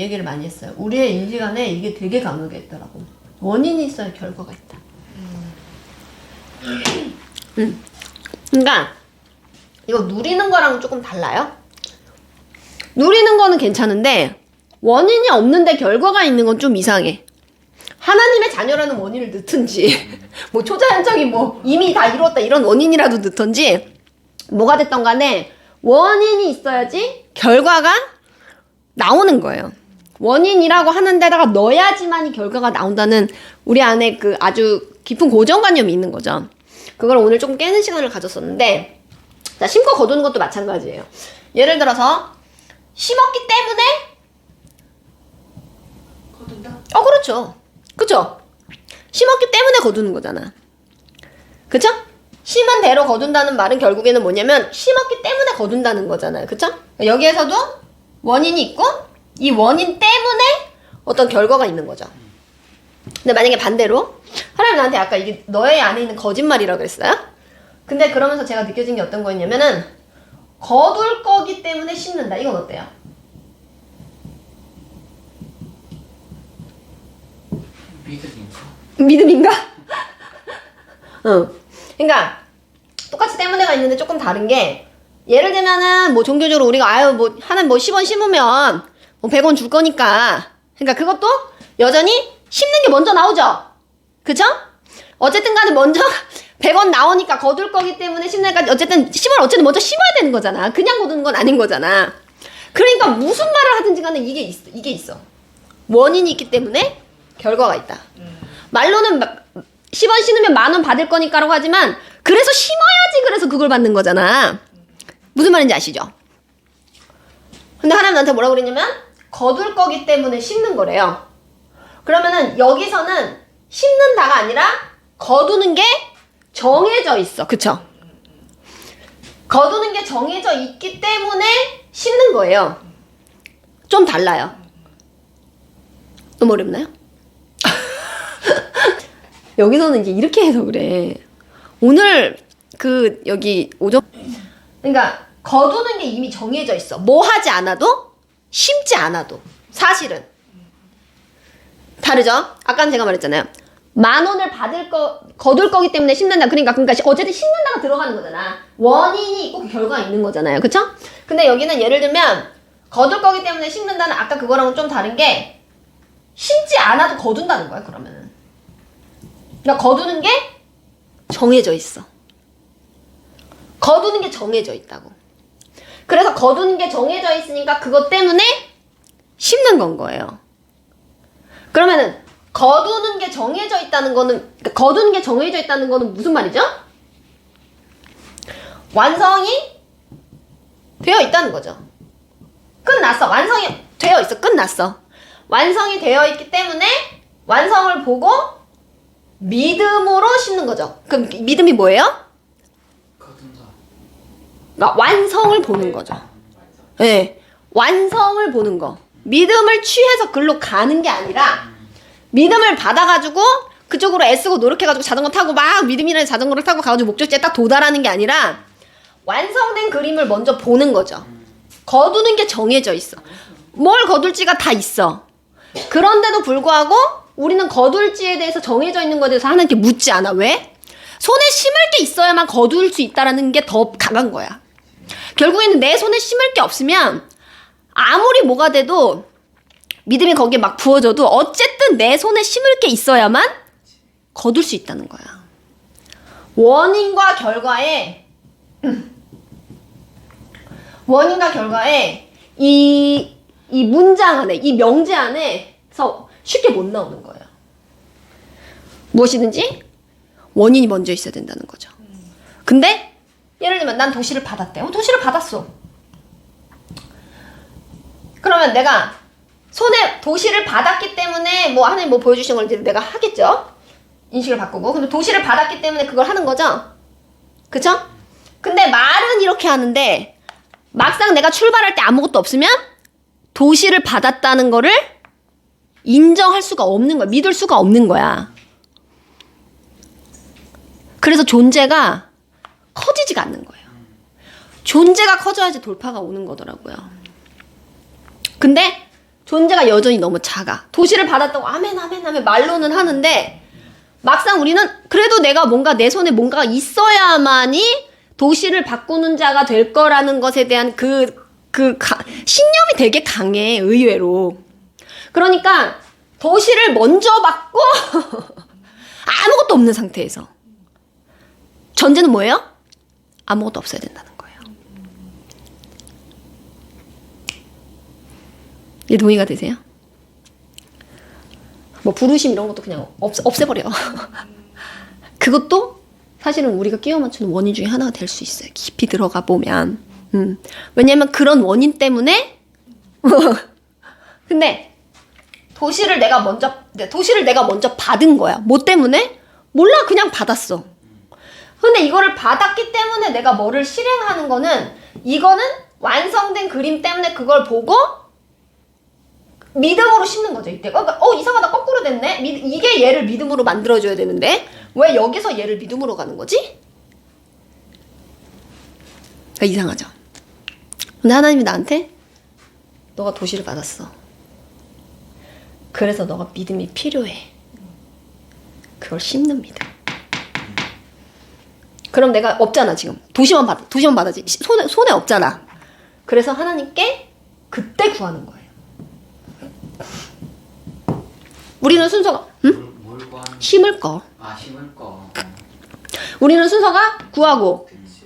얘기를 많이 했어요. 우리의 인식 안에 이게 되게 강하게 있더라고. 원인이 있어야 결과가 있다. 그러니까 이거 누리는 거랑 조금 달라요. 누리는 거는 괜찮은데 원인이 없는데 결과가 있는 건 좀 이상해. 하나님의 자녀라는 원인을 넣든지 뭐 초자연적인 뭐 이미 다 이루었다 이런 원인이라도 넣든지 뭐가 됐던 간에 원인이 있어야지 결과가 나오는 거예요. 원인이라고 하는 데다가 넣어야지만이 결과가 나온다는 우리 안에 그 아주 깊은 고정관념이 있는 거죠. 그걸 오늘 조금 깨는 시간을 가졌었는데, 자, 심고 거두는 것도 마찬가지예요. 예를 들어서 심었기 때문에 거둔다? 그렇죠. 그쵸? 심었기 때문에 거두는 거잖아. 그쵸? 심은 대로 거둔다는 말은 결국에는 뭐냐면 심었기 때문에 거둔다는 거잖아요. 그쵸? 여기에서도 원인이 있고 이 원인 때문에 어떤 결과가 있는 거죠. 근데 만약에 반대로 하나님 나한테 아까 이게 너의 안에 있는 거짓말이라고 그랬어요? 근데 그러면서 제가 느껴진 게 어떤 거였냐면은 거둘 거기 때문에 심는다. 이건 어때요? 믿음인가? 믿음인가? 그러니까 똑같이 때문에가 있는데 조금 다른 게 예를 들면은 뭐 종교적으로 우리가 뭐 하나는 뭐 10원 심으면 뭐 100원 줄 거니까 그러니까 그것도 여전히 심는 게 먼저 나오죠. 그쵸? 어쨌든 간에 먼저 100원 나오니까 거둘 거기 때문에 심으니까 어쨌든 먼저 심어야 되는 거잖아. 그냥 거두는 건 아닌 거잖아. 그러니까 무슨 말을 하든지 간에 이게 있어. 원인이 있기 때문에 결과가 있다. 말로는 10원 심으면 10,000원 받을 거니까라고 하지만 그래서 심어야지 그래서 그걸 받는 거잖아. 무슨 말인지 아시죠? 근데 하나님 나한테 뭐라고 그랬냐면 거둘 거기 때문에 심는 거래요. 그러면은 여기서는 심는다가 아니라 거두는 게 정해져 있어. 그쵸? 거두는 게 정해져 있기 때문에 심는 거예요. 좀 달라요. 너무 어렵나요? 여기서는 이제 이렇게 해서 그래. 오늘 여기 오전 그러니까 거두는 게 이미 정해져 있어. 뭐 하지 않아도 심지 않아도 사실은 다르죠? 아까는 제가 말했잖아요. 10,000원을 거둘 거기 때문에 심는다. 그러니까 어쨌든 심는다가 들어가는 거잖아. 원인이 있고 결과가 있는 거잖아요. 그쵸? 근데 여기는 예를 들면 거둘 거기 때문에 심는다는 아까 그거랑은 좀 다른 게 심지 않아도 거둔다는 거야. 그러면은 그러니까 거두는 게 정해져 있어. 거두는 게 정해져 있다고. 그래서 거두는 게 정해져 있으니까 그것 때문에 심는 건 거예요. 그러면은 거두는 게 정해져 있다는 거는 그러니까 거두는 게 정해져 있다는 거는 무슨 말이죠? 완성이 되어 있다는 거죠. 끝났어. 완성이 되어 있어. 끝났어. 완성이 되어 있기 때문에 완성을 보고 믿음으로 심는 거죠. 그럼 믿음이 뭐예요? 거둔다. 그러니까 완성을 보는 거죠. 예. 네. 완성을 보는 거. 믿음을 취해서 글로 가는 게 아니라 믿음을 받아가지고 그쪽으로 애쓰고 노력해가지고 자전거 타고 막 믿음이라는 자전거를 타고 가가지고 목적지에 딱 도달하는 게 아니라 완성된 그림을 먼저 보는 거죠. 거두는 게 정해져 있어. 뭘 거둘지가 다 있어. 그런데도 불구하고 우리는 거둘지에 대해서 정해져 있는 것에 대해서 하나님께 묻지 않아. 왜? 손에 심을 게 있어야만 거둘 수 있다라는 게 더 강한 거야. 결국에는 내 손에 심을 게 없으면 아무리 뭐가 돼도 믿음이 거기에 막 부어져도 어쨌든 내 손에 심을 게 있어야만 거둘 수 있다는 거야. 원인과 결과에 이 문장 안에, 이 명제 안에서 쉽게 못 나오는 거예요. 무엇이든지 원인이 먼저 있어야 된다는 거죠. 근데 예를 들면 난 도시를 받았대. 도시를 받았어. 그러면 내가 손에 도시를 받았기 때문에 뭐 하나님 뭐 보여주신 걸 이제 내가 하겠죠. 인식을 바꾸고. 근데 도시를 받았기 때문에 그걸 하는 거죠. 그쵸? 근데 말은 이렇게 하는데 막상 내가 출발할 때 아무것도 없으면 도시를 받았다는 거를 인정할 수가 없는 거야. 믿을 수가 없는 거야. 그래서 존재가 커지지가 않는 거예요. 존재가 커져야지 돌파가 오는 거더라고요. 근데 존재가 여전히 너무 작아. 도시를 받았다고 아멘 아멘 아멘 말로는 하는데 막상 우리는 그래도 내가 뭔가 내 손에 뭔가가 있어야만이 도시를 바꾸는 자가 될 거라는 것에 대한 신념이 되게 강해, 의외로. 그러니까 도시를 먼저 받고 아무것도 없는 상태에서 전제는 뭐예요? 아무것도 없어야 된다는 거예요. 이게 동의가 되세요? 뭐 부르심 이런 것도 그냥 없애버려. 그것도 사실은 우리가 끼워 맞추는 원인 중에 하나가 될 수 있어요. 깊이 들어가 보면. 왜냐면 그런 원인 때문에 근데 도시를 내가 먼저 받은 거야. 뭐 때문에? 몰라, 그냥 받았어. 근데 이거를 받았기 때문에 내가 뭐를 실행하는 거는, 이거는 완성된 그림 때문에 그걸 보고 믿음으로 심는 거죠, 이때. 그러니까 이상하다, 거꾸로 됐네. 이게 얘를 믿음으로 만들어줘야 되는데 왜 여기서 얘를 믿음으로 가는 거지? 그러니까 이상하죠. 근데 하나님이 나한테 너가 도시를 받았어. 그래서 너가 믿음이 필요해. 그걸 심는 믿음. 그럼 내가 없잖아, 지금. 도시만 받아지. 손에 없잖아. 그래서 하나님께 그때 구하는 거예요. 우리는 순서가, 뭘 구하는? 심을 거. 아, 심을 거. 우리는 순서가 구하고, 그치.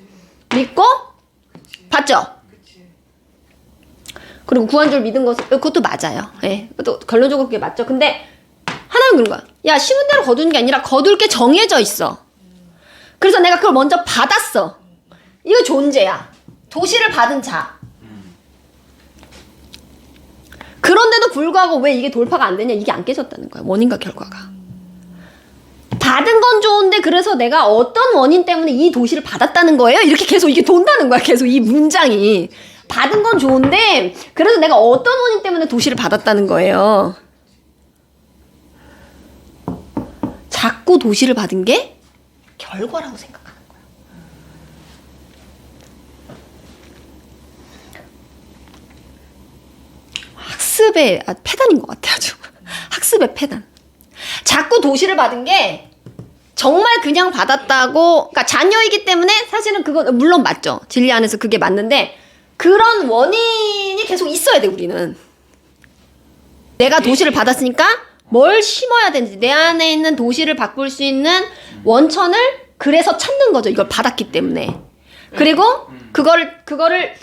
믿고, 그치. 받죠? 그치. 그리고 구한 줄 믿은 것은, 그것도 맞아요. 예. 그것도 결론적으로 그게 맞죠. 근데, 하나는 그런 거야. 야, 심은 대로 거두는 게 아니라 거둘 게 정해져 있어. 그래서 내가 그걸 먼저 받았어. 이거 존재야. 도시를 받은 자. 그런데도 불구하고 왜 이게 돌파가 안 되냐? 이게 안 깨졌다는 거야. 원인과 결과가. 받은 건 좋은데 그래서 내가 어떤 원인 때문에 이 도시를 받았다는 거예요? 이렇게 계속 이게 돈다는 거야. 계속 이 문장이. 받은 건 좋은데 그래서 내가 어떤 원인 때문에 도시를 받았다는 거예요. 자꾸 도시를 받은 게 결과라고 생각하는 거야. 학습의 패단인 것 같아, 아주. 학습의 패단. 자꾸 도시를 받은 게 정말 그냥 받았다고, 그러니까 자녀이기 때문에 사실은 그건 물론 맞죠. 진리 안에서 그게 맞는데 그런 원인이 계속 있어야 돼, 우리는. 내가 도시를 받았으니까 뭘 심어야 되는지, 내 안에 있는 도시를 바꿀 수 있는 원천을 그래서 찾는 거죠. 이걸 받았기 때문에. 그리고 그거를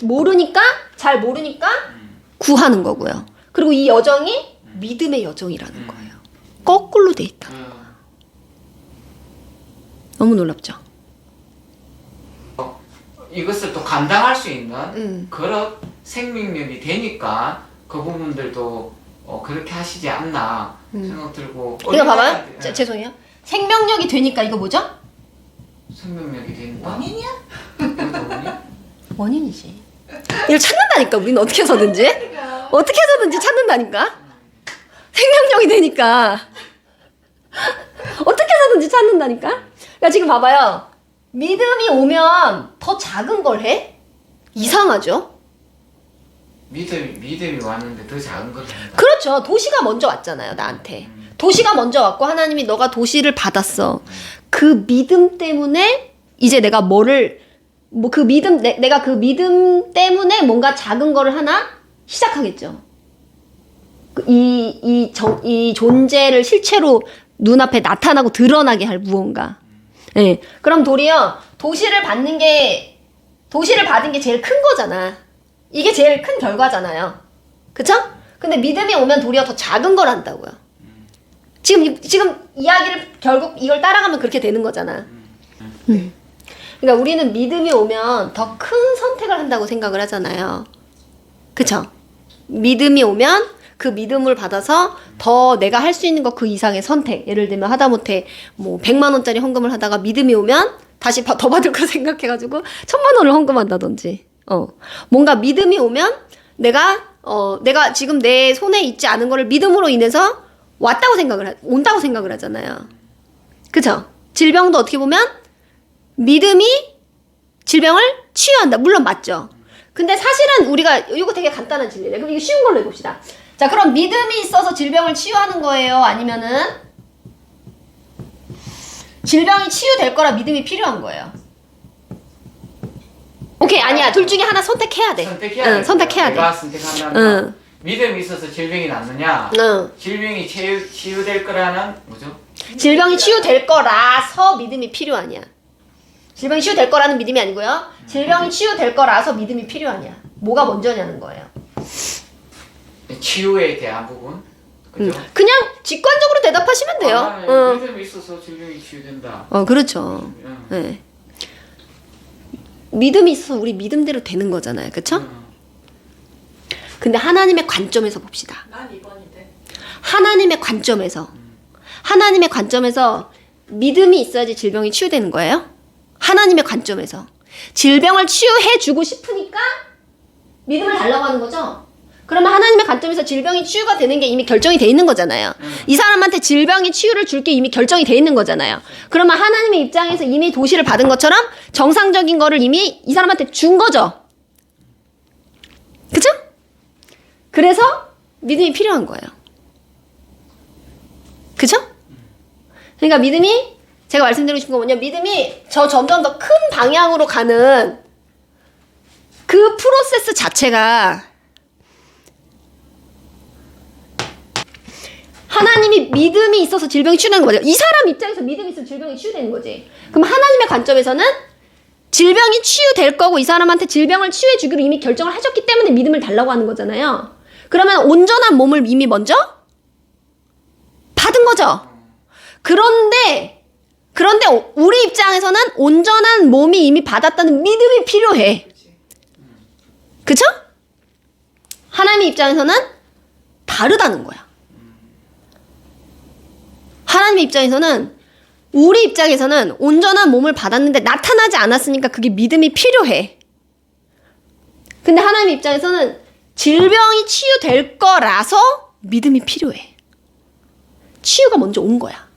잘 모르니까 구하는 거고요. 그리고 이 여정이 믿음의 여정이라는 거예요. 거꾸로 돼 있다. 너무 놀랍죠? 이것을 또 감당할 수 있는 그런 생명력이 되니까 그 부분들도 그렇게 하시지 않나 생각 들고. 이거 봐봐요. 죄송해요. 생명력이 되니까 이거 뭐죠? 생명력이 되니까. 원인이야? 원인이지. 이걸 찾는다니까. 우리는 어떻게 해서든지. 어떻게 해서든지 찾는다니까. 생명력이 되니까. 어떻게 해서든지 찾는다니까. 그러니까 지금 봐봐요. 믿음이 오면 더 작은 걸 해? 이상하죠? 믿음이 왔는데 더 작은 걸 한다. 그렇죠. 도시가 먼저 왔잖아요, 나한테. 도시가 먼저 왔고 하나님이 너가 도시를 받았어. 그 믿음 때문에 이제 내가 내가 그 믿음 때문에 뭔가 작은 거를 하나 시작하겠죠. 이 존재를 실체로 눈앞에 나타나고 드러나게 할 무언가. 예. 그럼 도리어 도시를 받은 게 제일 큰 거잖아. 이게 제일 큰 결과잖아요. 그쵸? 근데 믿음이 오면 도리어 더 작은 걸 한다고요. 지금 이야기를 결국 이걸 따라가면 그렇게 되는 거잖아. 그러니까 우리는 믿음이 오면 더 큰 선택을 한다고 생각을 하잖아요. 그쵸? 믿음이 오면 그 믿음을 받아서 더 내가 할 수 있는 것 그 이상의 선택. 예를 들면 하다못해 뭐 100만 원짜리 헌금을 하다가 믿음이 오면 다시 더 받을 거 생각해가지고 1000만 원을 헌금한다든지. 뭔가 믿음이 오면 내가 지금 내 손에 있지 않은 거를 믿음으로 인해서 온다고 생각을 하잖아요. 그쵸? 질병도 어떻게 보면 믿음이 질병을 치유한다. 물론 맞죠. 근데 사실은 우리가 이거 되게 간단한 진리예요. 그럼 이거 쉬운 걸로 해봅시다. 자, 그럼 믿음이 있어서 질병을 치유하는 거예요? 아니면은 질병이 치유될 거라 믿음이 필요한 거예요? 오케이, 아니야. 둘 중에 하나 선택해야 돼. 선택해야 선택해야 돼. 내가 선택한다는 건 믿음이 있어서 질병이 낫느냐? 질병이 치유될 거라는 뭐죠? 질병이 치유될 거라서 믿음이 필요하냐? 질병이 치유될 거라는 믿음이 아니고요. 질병이 치유될 거라서 믿음이 필요하냐? 뭐가 먼저냐는 거예요. 치유에 대한 부분, 그죠? 그냥 직관적으로 대답하시면 돼요. 믿음이 있어서 질병이 치유된다. 그렇죠. 네. 믿음이 있어서 우리 믿음대로 되는 거잖아요. 그쵸? 근데 하나님의 관점에서 봅시다. 난 2번인데. 하나님의 관점에서 믿음이 있어야지 질병이 치유되는 거예요? 하나님의 관점에서. 질병을 치유해주고 싶으니까 믿음을 달라고 하는 거죠? 그러면 하나님의 관점에서 질병이 치유가 되는 게 이미 결정이 돼 있는 거잖아요. 이 사람한테 질병이 치유를 줄 게 이미 결정이 돼 있는 거잖아요. 그러면 하나님의 입장에서 이미 도시를 받은 것처럼 정상적인 거를 이미 이 사람한테 준 거죠. 그죠? 그래서 믿음이 필요한 거예요. 그죠? 그러니까 믿음이, 제가 말씀드리고 싶은 건 뭐냐, 믿음이 점점 더 큰 방향으로 가는 그 프로세스 자체가 하나님이 믿음이 있어서 질병이 치유되는 거죠. 이 사람 입장에서 믿음이 있어서 질병이 치유되는 거지. 그럼 하나님의 관점에서는 질병이 치유될 거고 이 사람한테 질병을 치유해 주기로 이미 결정을 하셨기 때문에 믿음을 달라고 하는 거잖아요. 그러면 온전한 몸을 이미 먼저 받은 거죠. 그런데 우리 입장에서는 온전한 몸이 이미 받았다는 믿음이 필요해. 그쵸? 하나님의 입장에서는 다르다는 거야. 하나님의 입장에서는, 우리 입장에서는 온전한 몸을 받았는데 나타나지 않았으니까 그게 믿음이 필요해. 근데 하나님의 입장에서는 질병이 치유될 거라서 믿음이 필요해. 치유가 먼저 온 거야.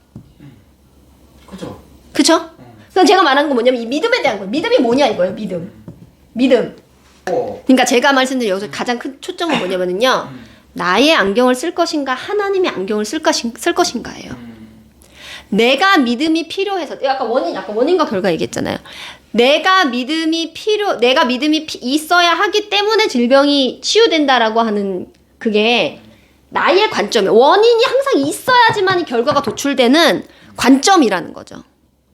그죠? 그쵸? 그럼 제가 말하는 건 뭐냐면 이 믿음에 대한 거예요. 믿음이 뭐냐 이거예요. 믿음. 그러니까 제가 말씀드린 여기서 가장 큰 초점은 뭐냐면요. 나의 안경을 쓸 것인가 하나님의 안경을 쓸 것인가예요. 내가 믿음이 필요해서, 아까 원인과 결과 얘기했잖아요. 내가 믿음이 있어야 하기 때문에 질병이 치유된다라고 하는 그게 나의 관점이에요. 원인이 항상 있어야지만 결과가 도출되는 관점이라는 거죠.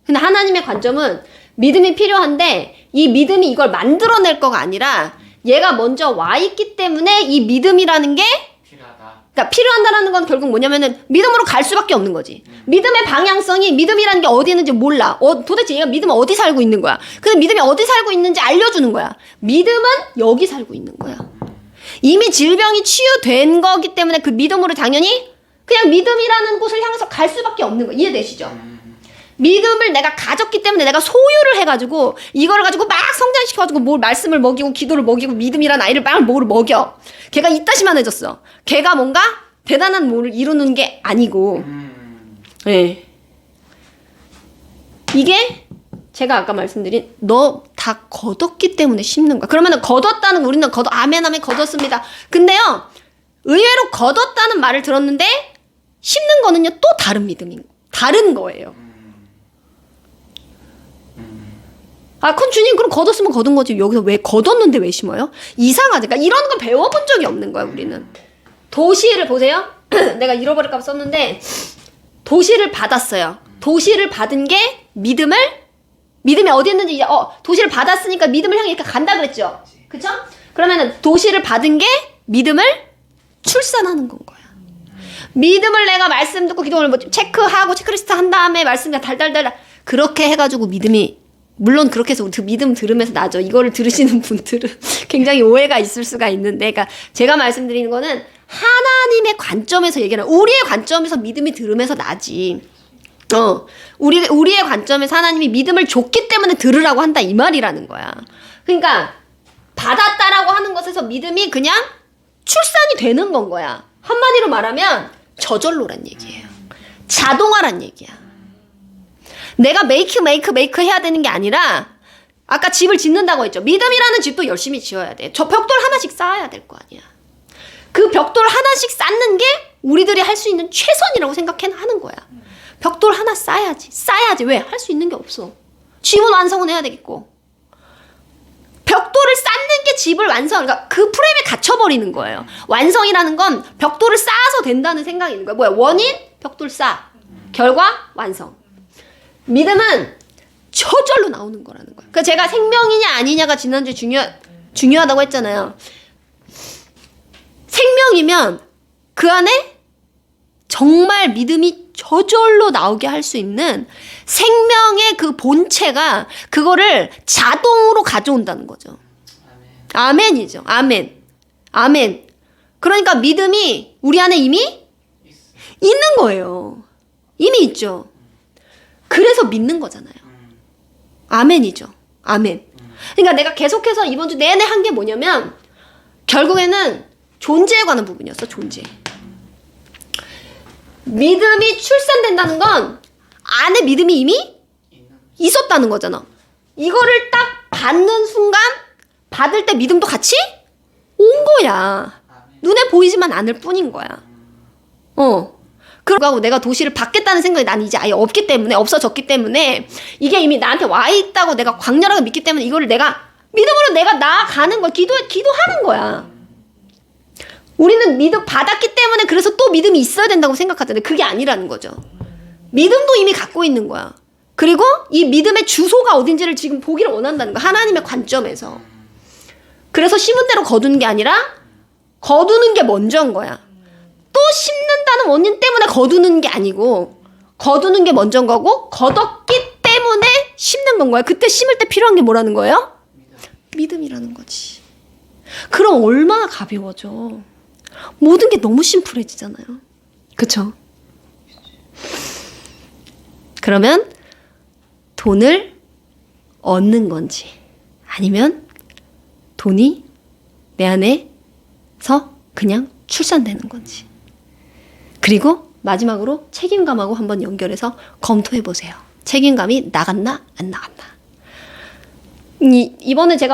근데 하나님의 관점은 믿음이 필요한데 이 믿음이 이걸 만들어낼 거가 아니라 얘가 먼저 와 있기 때문에 이 믿음이라는 게 그러니까 필요한다라는 건 결국 뭐냐면은 믿음으로 갈 수밖에 없는 거지. 믿음의 방향성이, 믿음이라는 게 어디 있는지 몰라. 도대체 얘가 믿음은 어디 살고 있는 거야. 근데 믿음이 어디 살고 있는지 알려주는 거야. 믿음은 여기 살고 있는 거야. 이미 질병이 치유된 거기 때문에 그 믿음으로 당연히 그냥 믿음이라는 곳을 향해서 갈 수밖에 없는 거야. 이해되시죠? 믿음을 내가 가졌기 때문에 내가 소유를 해가지고 이거를 가지고 막 성장시켜가지고 뭘 말씀을 먹이고 기도를 먹이고 믿음이라는 아이를 막 뭐를 먹여. 걔가 이따시만해졌어. 걔가 뭔가 대단한 뭐를 이루는 게 아니고. 네. 이게 제가 아까 말씀드린 너 다 거뒀기 때문에 심는 거야. 그러면은 거뒀다는 우리는 아멘 거뒀습니다. 근데요 의외로 거뒀다는 말을 들었는데 심는 거는요 또 다른 거예요. 그럼 주님 그럼 거뒀으면 거둔 거지 여기서 왜 거뒀는데 왜 심어요? 이상하지. 그러니까 이런 걸 배워본 적이 없는 거야 우리는. 도시를 보세요. 내가 잃어버릴까 봐 썼는데 도시를 받았어요. 도시를 받은 게 믿음이 어디 있는지 이제 도시를 받았으니까 믿음을 향해 이렇게 간다 그랬죠. 그쵸? 그러면은 도시를 받은 게 믿음을 출산하는 건 거야. 믿음을 내가 말씀 듣고 기도를 체크하고 체크리스트 한 다음에 말씀 달달달 그렇게 해가지고 믿음이 물론 그렇게 해서 그 믿음 들으면서 나죠. 이거를 들으시는 분들은 굉장히 오해가 있을 수가 있는데, 그러니까 제가 말씀드리는 거는 하나님의 관점에서 얘기하는, 우리의 관점에서 믿음이 들으면서 나지. 우리의 관점에서 하나님이 믿음을 줬기 때문에 들으라고 한다 이 말이라는 거야. 그러니까 받았다라고 하는 것에서 믿음이 그냥 출산이 되는 건 거야. 한마디로 말하면 저절로란 얘기예요. 자동화란 얘기야. 내가 메이크 해야 되는 게 아니라 아까 집을 짓는다고 했죠. 믿음이라는 집도 열심히 지어야 돼. 저 벽돌 하나씩 쌓아야 될 거 아니야. 그 벽돌 하나씩 쌓는 게 우리들이 할 수 있는 최선이라고 하는 거야. 벽돌 하나 쌓아야지. 왜? 할 수 있는 게 없어. 집은 완성은 해야 되겠고. 벽돌을 쌓는 게 집을 그러니까 그 프레임에 갇혀버리는 거예요. 완성이라는 건 벽돌을 쌓아서 된다는 생각이 있는 거야. 뭐야? 원인? 벽돌 쌓아. 결과? 완성. 믿음은 저절로 나오는 거라는 거야. 그러니까 제가 생명이냐 아니냐가 지난주에 중요하다고 했잖아요. 생명이면 그 안에 정말 믿음이 저절로 나오게 할 수 있는 생명의 그 본체가 그거를 자동으로 가져온다는 거죠. 아멘이죠. 아멘. 그러니까 믿음이 우리 안에 이미 있는 거예요. 이미 있죠. 그래서 믿는 거잖아요. 아멘이죠. 아멘. 그러니까 내가 계속해서 이번 주 내내 한 게 뭐냐면 결국에는 존재에 관한 부분이었어. 존재. 믿음이 출산된다는 건 안에 믿음이 이미 있었다는 거잖아. 이거를 딱 받는 순간 받을 때 믿음도 같이 온 거야. 눈에 보이지만 않을 뿐인 거야. 그러고 내가 도시를 받겠다는 생각이 난 이제 아예 없어졌기 때문에 이게 이미 나한테 와 있다고 내가 광렬하게 믿기 때문에 이거를 내가 믿음으로 내가 나아가는 거야. 기도하는 거야. 우리는 믿음 받았기 때문에 그래서 또 믿음이 있어야 된다고 생각하잖아요. 그게 아니라는 거죠. 믿음도 이미 갖고 있는 거야. 그리고 이 믿음의 주소가 어딘지를 지금 보기를 원한다는 거야. 하나님의 관점에서. 그래서 심은 대로 거두는 게 아니라 거두는 게 먼저인 거야. 또 심는다는 원인 때문에 거두는 게 아니고 거두는 게 먼저인 거고 거뒀기 때문에 심는 건 거야. 그때 심을 때 필요한 게 뭐라는 거예요? 믿음이라는 거지. 그럼 얼마나 가벼워져. 모든 게 너무 심플해지잖아요. 그쵸? 그러면 돈을 얻는 건지 아니면 돈이 내 안에서 그냥 출산되는 건지. 그리고 마지막으로 책임감하고 한번 연결해서 검토해 보세요. 책임감이 나갔나 안 나갔나. 이번에 제가